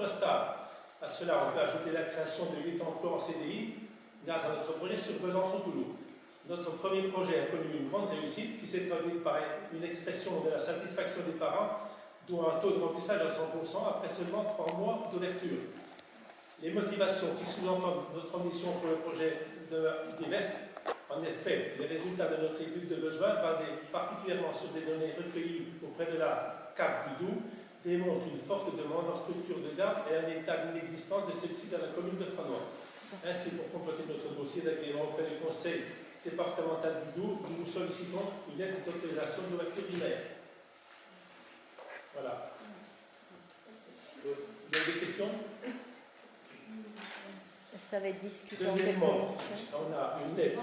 emploi stable. À cela, on peut ajouter la création de 8 emplois en CDI grâce à notre projet sur Besançon-Toulouse. Notre premier projet a connu une grande réussite qui s'est traduite par une expression de la satisfaction des parents, dont un taux de remplissage à 100% après seulement 3 mois d'ouverture. Les motivations qui sous-entendent notre ambition pour le projet diverses. En effet, les résultats de notre étude de besoins, basés particulièrement sur des données recueillies auprès de la CAP du Doubs, démontrent une forte demande en structure de garde et un état d'inexistence de celle-ci dans la commune de Franois. Ainsi, pour compléter notre dossier d'agrément auprès du conseil départemental du Doubs, nous sollicitons une aide d'autorisation de l'ouverture primaire. Voilà. Vous avez des questions? Ça va être discuté. Deuxièmement, on a une lettre.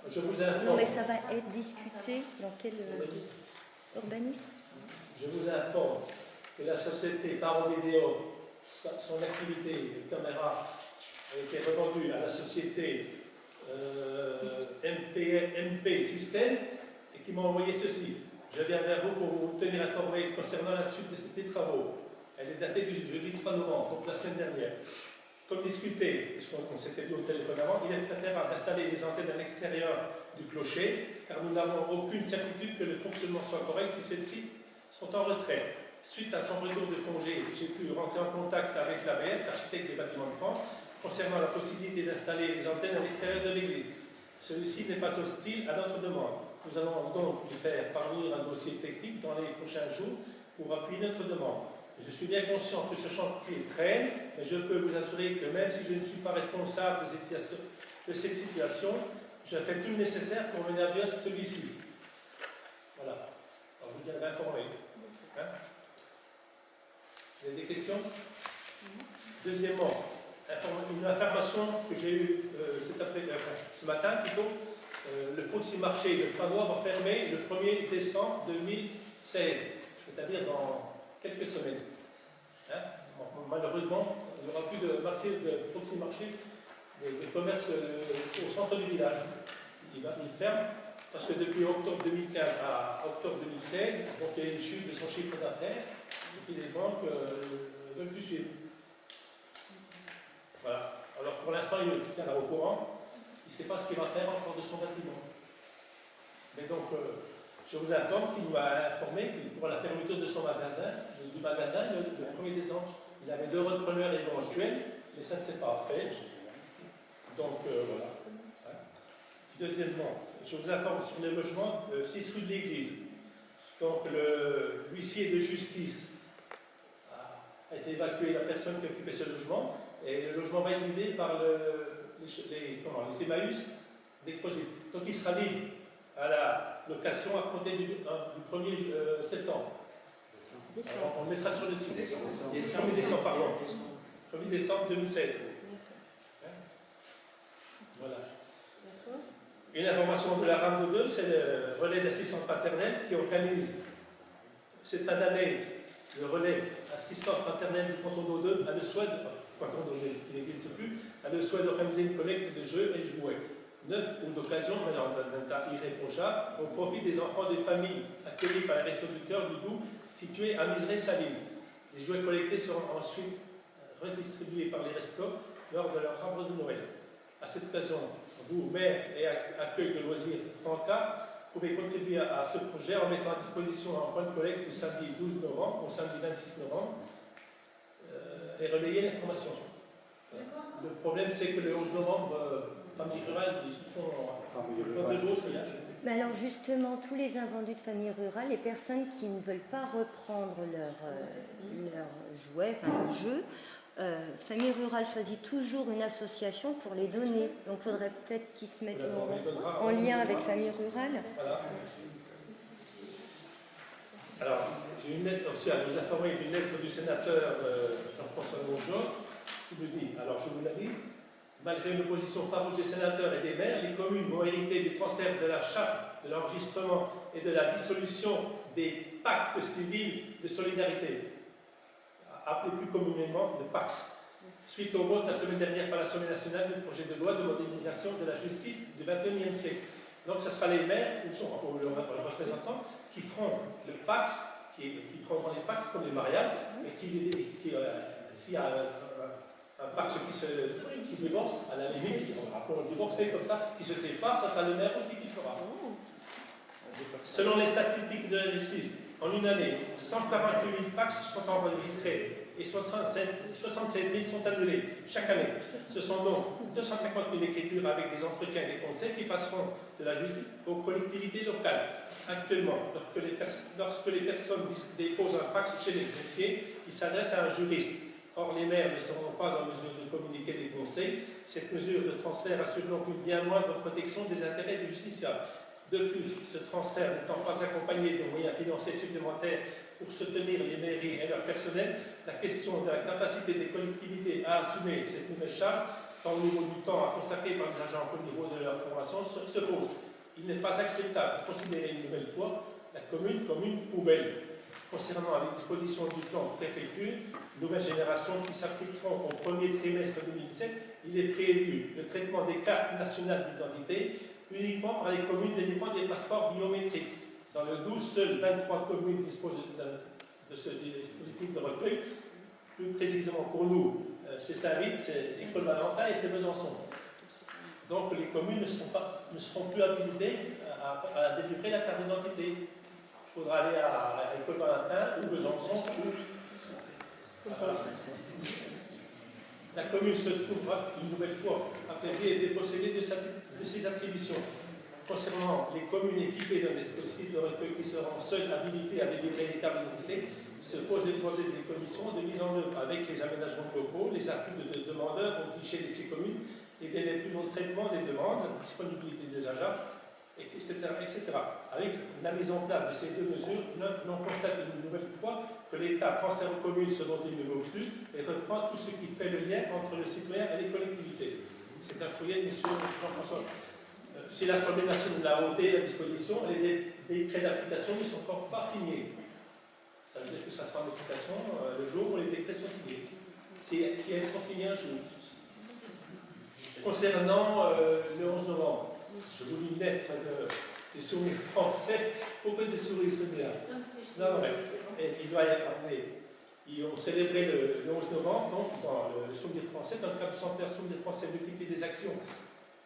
Je vous informe. Non, mais ça va être discuté dans quel urbanisme? Je vous informe que la société Parodéo, son activité de caméra, a été revendue à la société MP System et qui m'a envoyé ceci. Je viens vers vous pour vous tenir informé concernant la suite de ces travaux. Elle est datée du jeudi 3 novembre, donc la semaine dernière. Comme discuté, parce qu'on s'était dit au téléphone avant, il est préférable d'installer des antennes à l'extérieur du clocher, car nous n'avons aucune certitude que le fonctionnement soit correct si celles-ci sont en retrait. Suite à son retour de congé, j'ai pu rentrer en contact avec l'ABN, architecte des bâtiments de France, concernant la possibilité d'installer des antennes à l'extérieur de l'église. Celui-ci n'est pas hostile à notre demande. Nous allons donc lui faire parvenir un dossier technique dans les prochains jours pour appuyer notre demande. Je suis bien conscient que ce chantier traîne, mais je peux vous assurer que même si je ne suis pas responsable de cette situation, je fais tout le nécessaire pour mener à bien celui-ci. Voilà. Alors, vous bien informé. Hein? Vous avez des questions? Deuxièmement, une information que j'ai eue ce matin plutôt, le Proxy Marché de Franois va fermer le 1er décembre 2016, c'est-à-dire dans quelques semaines. Hein? Bon, malheureusement, il n'y aura plus de Proxy Marché de commerce au centre du village. Il ferme parce que depuis octobre 2015 à octobre 2016, donc il y a une chute de son chiffre d'affaires et puis les banques ne veulent plus suivre. Voilà. Alors pour l'instant, il me tiendra au courant. Il ne sait pas ce qu'il va faire encore de son bâtiment. Mais donc, je vous informe qu'il nous a informé que pour la fermeture de son magasin, le 1er décembre, il avait 2 repreneurs éventuels, mais ça ne s'est pas fait. Donc, voilà. Hein. Deuxièmement, je vous informe sur le logement 6 rue de l'Église. Donc, l'huissier de justice a été évacué, la personne qui occupait ce logement, et le logement va être vidé par les Emmaüs déposés. Donc, il sera libre à la location à compter du 1er septembre. Alors, on le mettra sur le site. 1er décembre, pardon. 1er décembre 2016. Voilà. Une information de la RAMDO 2, c'est le relais d'assistance paternelle qui organise cette fin d'année le relais assistance paternelle du canton d'O2 a le souhait, il n'existe plus, a le souhait d'organiser une collecte de jeux et de jouets. Neuf ou d'occasion, mais d'un cas irréprochable, au profit des enfants des familles accueillis par les Restos du Cœur du Doubs, situés à Miserey-Saline. Les jouets collectés seront ensuite redistribués par les restos lors de leur arbre de Noël. À cette occasion, vous, maire et accueil de loisirs Franca, pouvez contribuer à ce projet en mettant à disposition un point de collecte du samedi 12 novembre au samedi 26 novembre et relayer l'information. Le problème, c'est que le 11 novembre, famille rurale, ils font deux jours aussi. Hein. Mais alors justement, tous les invendus de famille rurale, les personnes qui ne veulent pas reprendre leurs jouets, enfin leurs jeux, Famille Rurale choisit toujours une association pour les donner. Donc il faudrait peut-être qu'ils se mettent en lien avec Famille Rurale. Voilà. Alors, j'ai une lettre aussi à vous informer d'une lettre du sénateur Jean-François Mongeau qui me dit, alors je vous l'ai dit, malgré une opposition farouche des sénateurs et des maires, les communes vont hériter du transfert de la charte, de l'enregistrement et de la dissolution des pactes civils de solidarité, appelés plus communément le PACS, suite au vote la semaine dernière par l'Assemblée nationale du projet de loi de modernisation de la justice du XXIe siècle. Donc ce sera les maires, ou leurs représentants, qui feront le PACS, qui prendront les PACS comme les mariages, et qui s'il y a un pacte qui divorce, à la limite, pour divorcer comme ça, qui se sépare, ça sera le maire aussi qui le fera. Selon les statistiques de la justice, en une année, 148 000 pactes sont enregistrés et 76 000 sont annulés chaque année. Ce sont donc 250 000 écritures avec des entretiens et des conseils qui passeront de la justice aux collectivités locales. Actuellement, lorsque les personnes déposent un pacte chez les greffiers, ils s'adressent à un juriste. Or, les maires ne seront pas en mesure de communiquer des conseils. Cette mesure de transfert assure donc une bien moindre protection des intérêts du justiciable. De plus, ce transfert n'étant pas accompagné de moyens financiers supplémentaires pour soutenir les mairies et leur personnel, la question de la capacité des collectivités à assumer cette nouvelle charge, tant au niveau du temps à consacrer par les agents qu'au niveau de leur formation, se pose. Il n'est pas acceptable de considérer une nouvelle fois la commune comme une poubelle. Concernant les dispositions du plan préfecture, nouvelle génération qui s'appliqueront au premier trimestre 2017, il est prévu le traitement des cartes nationales d'identité uniquement par les communes délivrant des passeports biométriques. Dans le 12, seules 23 communes disposent de ce dispositif de recueil. Plus précisément pour nous, c'est Saint-Vite, c'est École-Valentin et c'est Besançon. Donc les communes ne seront plus habilitées à délivrer la carte d'identité. Il faudra aller à École-Valentin ou Besançon. La commune se trouvera une nouvelle fois affaiblie et dépossédée de ses attributions. Concernant les communes équipées d'un dispositif de recueil qui seront seules habilitées à délivrer les cartes d'identité, se pose les problèmes des commissions de mise en œuvre avec les aménagements locaux, les afflux de demandeurs au guichet de ces communes, les délais plus longs de traitement des demandes, la disponibilité des agents, etc., etc. Avec la mise en place de ces deux mesures, l'on constate une nouvelle fois que l'État transfère aux communes ce dont il ne veut plus et reprend tout ce qui fait le lien entre le citoyen et les collectivités. C'est un courrier de M. Jean-François. Si l'Assemblée nationale a ôté la disposition, les décrets d'application ne sont encore pas signés. Ça veut dire que ça sera en application le jour où les décrets sont signés. Si elles sont signées un jour. Concernant le 11 novembre, je voulais une lettre de souvenirs français. Pourquoi de sourire celui-là? Non, mais il doit y avoir. Ils ont célébré le 11 novembre, donc dans le souvenir français, dans le cadre du centenaire souvenir français, multiplier des actions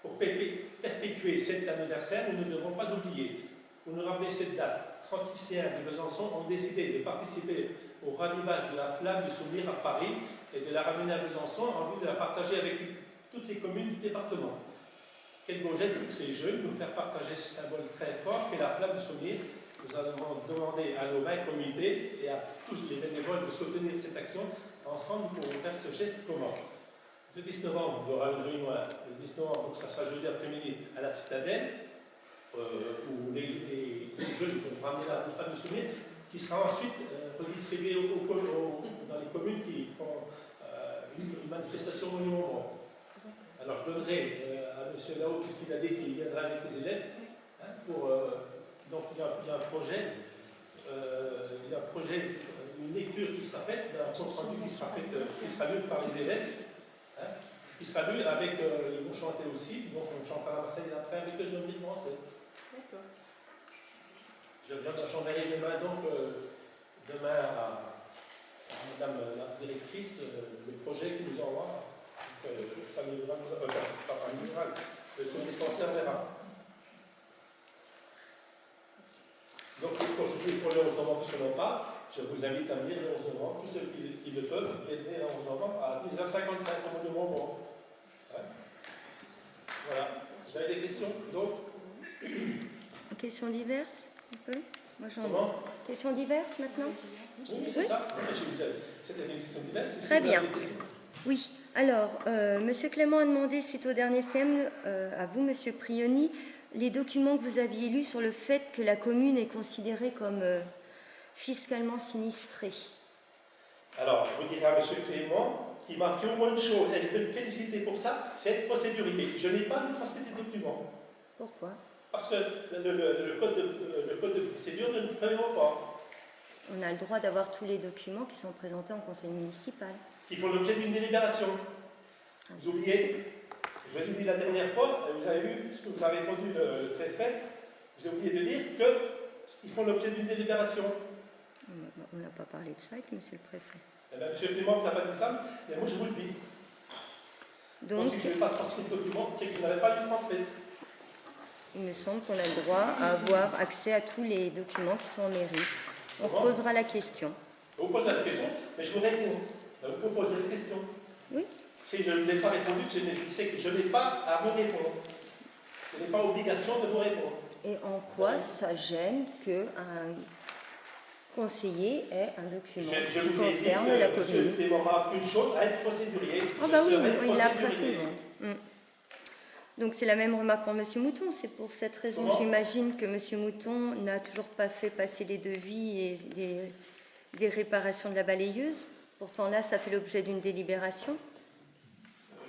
pour perpétuer cet anniversaire. Nous ne devons pas oublier. Pour nous rappeler cette date, 30 lycéens de Besançon ont décidé de participer au ravivage de la flamme du souvenir à Paris et de la ramener à Besançon en vue de la partager avec toutes les communes du département. Quel beau geste pour ces jeunes, nous faire partager ce symbole très fort qu'est la flamme du souvenir. Nous allons demander à nos 20 comités et à tous les bénévoles de soutenir cette action. Ensemble, nous pourrons faire ce geste commun. Le 10 novembre, il y aura une réunion. Le 10 novembre, donc ça sera jeudi après-midi à la Citadelle, où les jeunes vont ramener la flamme du souvenir, qui sera ensuite redistribuée dans les communes qui font une manifestation monument. Alors je donnerai à M. Lao, puisqu'il a dit qu'il viendra avec ses élèves, donc il y a un projet, une lecture qui sera faite, un compte rendu qui sera lu par les élèves, qui sera lu avec, ils vont chanter aussi, donc on chantera la Marseillaise après avec eux, je me dis français. D'accord. J'enverrai demain donc, demain à Madame la directrice, le projet qui nous envoie. Famille rurale, pas famille rurale, le souvenir français verra. Donc, aujourd'hui, pour le 11 novembre, puisque l'on parle, je vous invite à venir le 11 novembre, tous ceux qui le peuvent, viennent le 11 novembre à 10h55 au monument. Ouais. Voilà. Vous avez des questions? D'autres? Questions diverses? Un peu? Moi, Comment? Questions diverses maintenant? Oui, c'est ça. C'était des questions diverses. Très bien. Oui. Alors, M. Clément a demandé, suite au dernier CM, à vous, M. Prioni, les documents que vous aviez lus sur le fait que la commune est considérée comme fiscalement sinistrée. Alors, je vous dirai à M. Clément qu'il m'a pris au moins une chose, et je peux le féliciter pour ça, c'est être procédurier. Je n'ai pas lui transmettre des documents. Pourquoi? Parce que le code de procédure ne nous prévoit pas. On a le droit d'avoir tous les documents qui sont présentés en conseil municipal. Qui font l'objet d'une délibération. Vous oubliez, je l'ai dit la dernière fois, vous avez vu ce que vous avez répondu le préfet, vous avez oublié de dire qu'ils font l'objet d'une délibération. On n'a pas parlé de ça avec monsieur le préfet. Eh bien, M. Clément vous a pas dit ça, mais moi je vous le dis. Donc, si je n'ai pas transmis le document, c'est que je n'avais pas dû transmettre. Il me semble qu'on a le droit à avoir accès à tous les documents qui sont en mairie. On reposera la question. Vous posez la question, mais je vous réponds. Vous posez la question. Oui. Si je ne vous ai pas répondu, c'est que je n'ai pas à vous répondre. Je n'ai pas obligation de vous répondre. Et en quoi ça gêne qu'un conseiller ait un document je qui vous ai dit concerne que la commune? M. Clément m'a appris une chose, à être procédurier. Ah bah oui, serai il l'a appris à tout le procédurier. monde. Donc c'est la même remarque pour M. Mouton. C'est pour cette raison que j'imagine que M. Mouton n'a toujours pas fait passer les devis et des réparations de la balayeuse. Pourtant là, ça fait l'objet d'une délibération.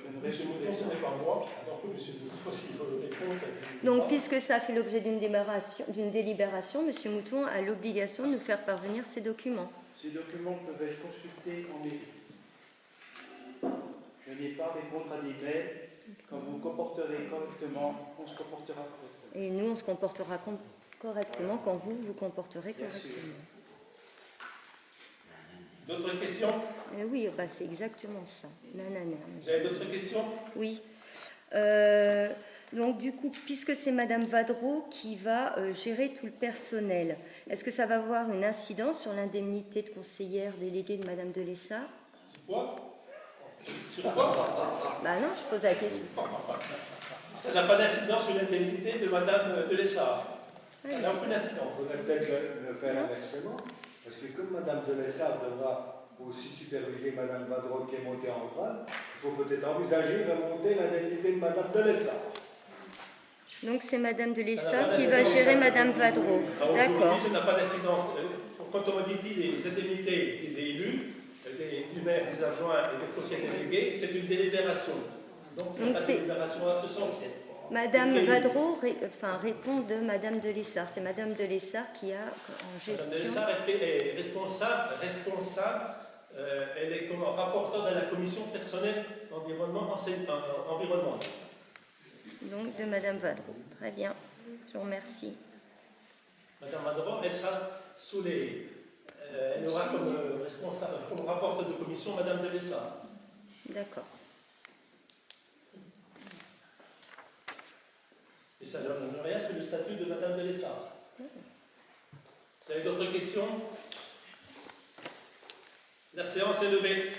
M. Mouton, ce n'est pas moi. Alors que M. Mouton, s'il veut répondre... Donc puisque ça fait l'objet d'une délibération, M. Mouton a l'obligation de nous faire parvenir ces documents. Ces documents peuvent être consultés en mairie. Je n'ai pas à répondre à des mails. Quand vous vous comporterez correctement, on se comportera correctement. Et nous, on se comportera correctement quand vous vous comporterez correctement. D'autres questions? Oui, bah, c'est exactement ça. Nanana, vous avez d'autres questions? Oui. Donc du coup, puisque c'est Madame Vadreau qui va gérer tout le personnel, est-ce que ça va avoir une incidence sur l'indemnité de conseillère déléguée de Madame de Lessard? Sur quoi? Sur quoi? Bah non, je pose la question. Ça n'a pas d'incidence sur l'indemnité de Madame de Lessard. Ça n'a aucune incidence. Il faudrait peut-être le faire inversement, parce que comme Madame de Lessard devra aussi superviser Madame Vadreau qui est montée en grade, il faut peut-être envisager de remonter l'indemnité de Madame de Lessard. Donc c'est Madame de Lessard qui va gérer Madame Vadreau. D'accord. Ça n'a pas d'incidence. Quand on modifie les indemnités des élus, du maire, des adjoints et des conseillers délégués, c'est une délibération. Donc il n'y a pas de délibération à ce sens. Madame Vadreau répond de Madame de Lessard. C'est Madame de Lessard qui a en gestion... Madame de Lessard est responsable, elle est comme rapporteur de la commission personnelle environnement. Donc de Madame Vadreau. Très bien. Je vous remercie. Madame Vadreau, elle sera sous les... elle aura comme responsable, comme rapporteur de commission Madame de Lessard. D'accord. Et ça ne rien sur le statut de Madame de Lessard. Vous avez d'autres questions? La séance est levée.